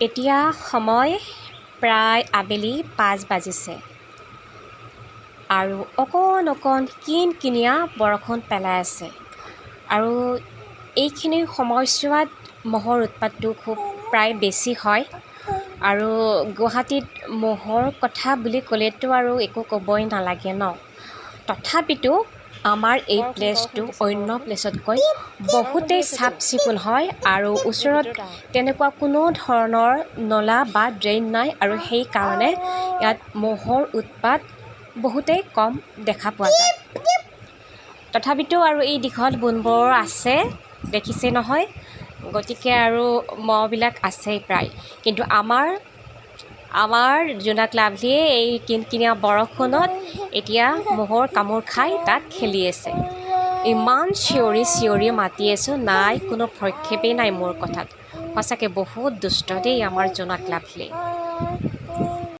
এতিয়া সময় প্ৰায় আবেলি 5 বাজিছে আৰু অকণ কিনিয়া বৰষুণ পেলাই আছে আৰু এইখিনি সময়ছোৱাত মহৰ উৎপাতটো খুব প্ৰায় বেছি হয় আৰু গুৱাহাটীত মহৰ কথা বুলি ক'লেতো আৰু একো ক'বই নালাগে ন। তথাপিতো আমাৰ এই প্লেচটো অন্য প্লেচতকৈ বহুতেই চাফ চিকুণ হয় আৰু ওচৰত তেনেকুৱা কোনো ধৰণৰ নলা বা ড্ৰেইন নাই আৰু সেইকাৰণে ইয়াত মহৰ উৎপাত বহুতেই কম দেখা পোৱা যায়। তথাপিতো আৰু এই দীঘল বনবোৰ আছে দেখিছে নহয়, গতিকে আৰু মহবিলাক আছেই প্ৰায়। কিন্তু আমাৰ জোনাক লাভলীয়ে এই কিনকিনীয়া বৰষুণত এতিয়া মহৰ কামোৰ খাই তাত খেলি আছে। ইমান চিঞৰি মাতি আছোঁ, নাই কোনো ভ্ৰক্ষেপেই নাই মোৰ কথাত। সঁচাকৈ বহুত দুষ্ট দেই আমাৰ জোনাক লাভলী।